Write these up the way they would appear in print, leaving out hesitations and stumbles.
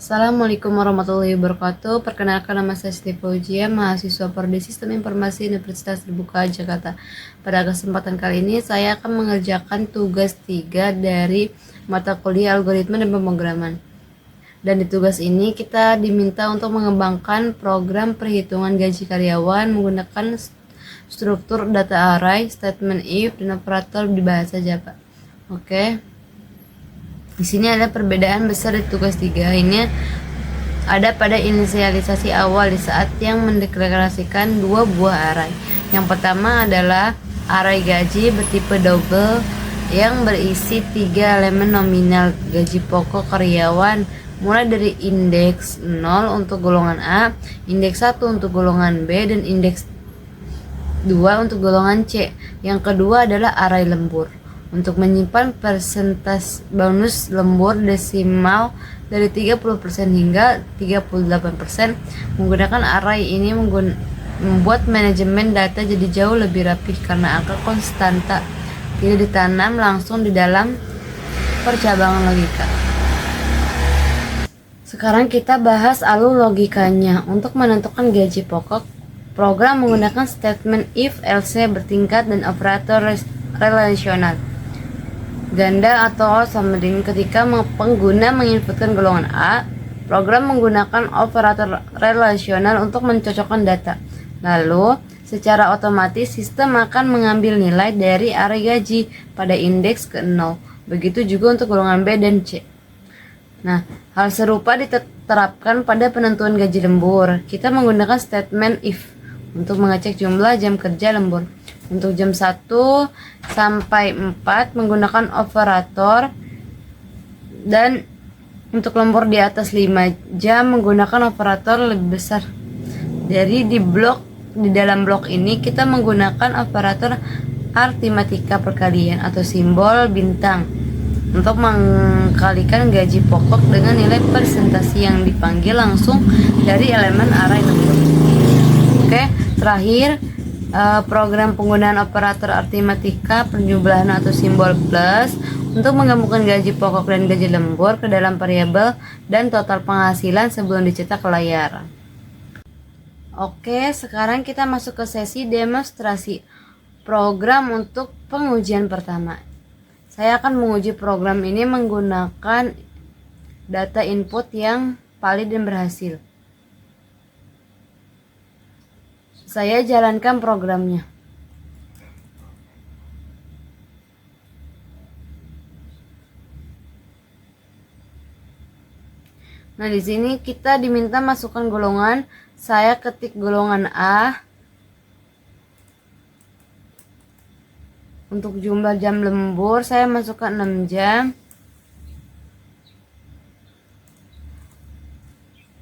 Assalamualaikum warahmatullahi wabarakatuh. Perkenalkan, nama saya Siti Fauzia, mahasiswa Prodi Sistem Informasi Universitas Terbuka Jakarta. Pada kesempatan kali ini saya akan mengerjakan tugas 3 dari mata kuliah Algoritma dan Pemrograman. Dan di tugas ini kita diminta untuk mengembangkan program perhitungan gaji karyawan menggunakan struktur data array, statement if, dan operator di bahasa Java. Oke. Di sini ada perbedaan besar di tugas 3 ini ada pada inisialisasi awal di saat yang mendeklarasikan dua buah array. Yang pertama adalah array gaji bertipe double yang berisi 3 elemen nominal gaji pokok karyawan mulai dari indeks 0 untuk golongan A, indeks 1 untuk golongan B, dan indeks 2 untuk golongan C. Yang kedua adalah array lembur untuk menyimpan persentase bonus lembur desimal dari 30% hingga 38%. Menggunakan array ini membuat manajemen data jadi jauh lebih rapih karena angka konstanta tidak ditanam langsung di dalam percabangan logika. Sekarang kita bahas alur logikanya. Untuk menentukan gaji pokok, program menggunakan statement if, else bertingkat, dan operator relasional ganda atau summing. Ketika pengguna menginputkan golongan A, program menggunakan operator relasional untuk mencocokkan data. Lalu, secara otomatis sistem akan mengambil nilai dari array gaji pada indeks ke-0. Begitu juga untuk golongan B dan C. Nah, hal serupa diterapkan pada penentuan gaji lembur. Kita menggunakan statement if untuk mengecek jumlah jam kerja lembur. Untuk jam 1 sampai 4 menggunakan operator, dan untuk lembur di atas 5 jam menggunakan operator lebih besar. Jadi di dalam blok ini kita menggunakan operator aritmatika perkalian atau simbol bintang untuk mengkalikan gaji pokok dengan nilai persentase yang dipanggil langsung dari elemen array lembur. Oke, terakhir program penggunaan operator aritmatika penjumlahan atau simbol plus untuk menggabungkan gaji pokok dan gaji lembur ke dalam variabel dan total penghasilan sebelum dicetak ke layar. Oke, sekarang kita masuk ke sesi demonstrasi program untuk pengujian pertama. Saya akan menguji program ini menggunakan data input yang valid dan berhasil. Saya jalankan programnya. Nah, di sini kita diminta masukkan golongan. Saya ketik golongan A. Untuk jumlah jam lembur saya masukkan 6 jam.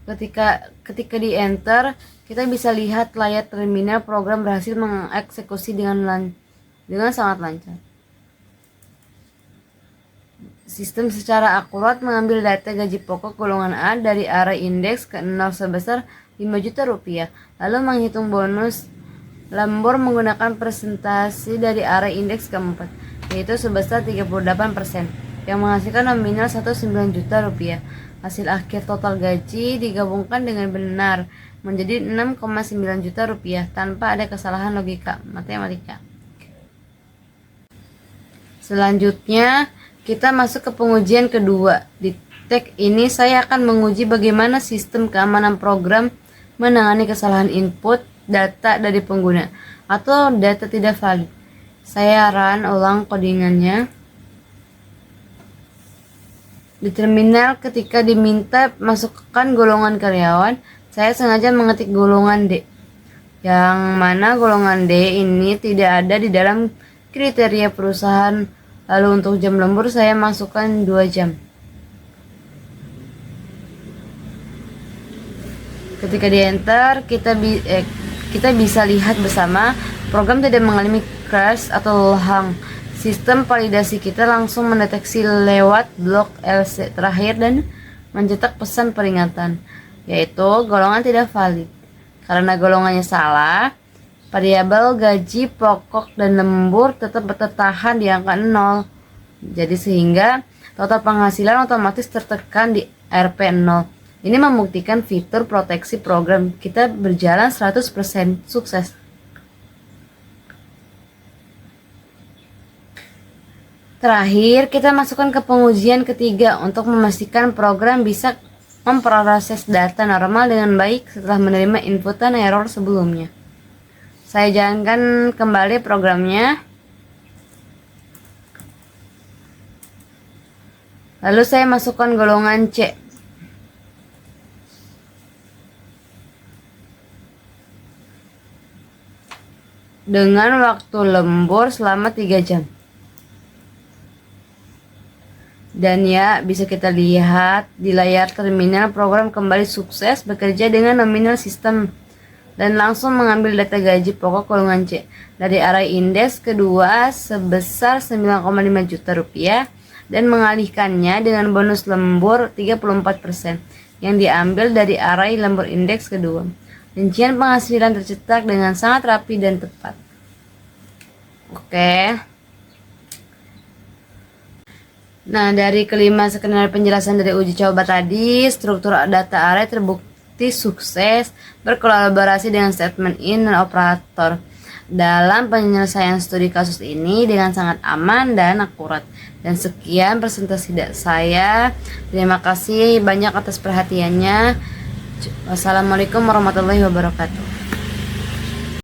Ketika di enter, kita bisa lihat layar terminal program berhasil mengeksekusi dengan sangat lancar. Sistem secara akurat mengambil data gaji pokok golongan A dari array indeks ke-0 sebesar 5 juta rupiah, lalu menghitung bonus lembur menggunakan persentase dari array indeks ke-4, yaitu sebesar 38%, yang menghasilkan nominal 19 juta rupiah. Hasil akhir total gaji digabungkan dengan benar menjadi 6,9 juta rupiah tanpa ada kesalahan logika matematika. Selanjutnya kita masuk ke pengujian kedua. Di tag ini saya akan menguji bagaimana sistem keamanan program menangani kesalahan input data dari pengguna atau data tidak valid. Saya run ulang codingannya. Di terminal, ketika diminta masukkan golongan karyawan, saya sengaja mengetik golongan D, yang mana golongan D ini tidak ada di dalam kriteria perusahaan. Lalu untuk jam lembur saya masukkan 2 jam. Ketika di enter, kita bisa lihat bersama program tidak mengalami crash atau hang. Sistem validasi kita langsung mendeteksi lewat blok else terakhir dan mencetak pesan peringatan, yaitu golongan tidak valid. Karena golongannya salah, variabel gaji pokok dan lembur tetap tertahan di angka 0. Jadi sehingga total penghasilan otomatis tertekan di RP 0. Ini membuktikan fitur proteksi program kita berjalan 100% sukses. Terakhir, kita masukkan ke pengujian ketiga untuk memastikan program bisa memproses data normal dengan baik setelah menerima input dan error sebelumnya. Saya jalankan kembali programnya. Lalu saya masukkan golongan C. Dengan waktu lembur selama 3 jam. Dan ya, bisa kita lihat di layar terminal program kembali sukses bekerja dengan nominal sistem dan langsung mengambil data gaji pokok golongan C dari array indeks kedua sebesar 9,5 juta rupiah dan mengalihkannya dengan bonus lembur 34% yang diambil dari array lembur indeks kedua. Rincian penghasilan tercetak dengan sangat rapi dan tepat. Oke. Nah, dari kelima skenario penjelasan dari uji coba tadi, struktur data array terbukti sukses berkolaborasi dengan statement in dan operator dalam penyelesaian studi kasus ini dengan sangat aman dan akurat. Dan sekian presentasi saya. Terima kasih banyak atas perhatiannya. Wassalamualaikum warahmatullahi wabarakatuh.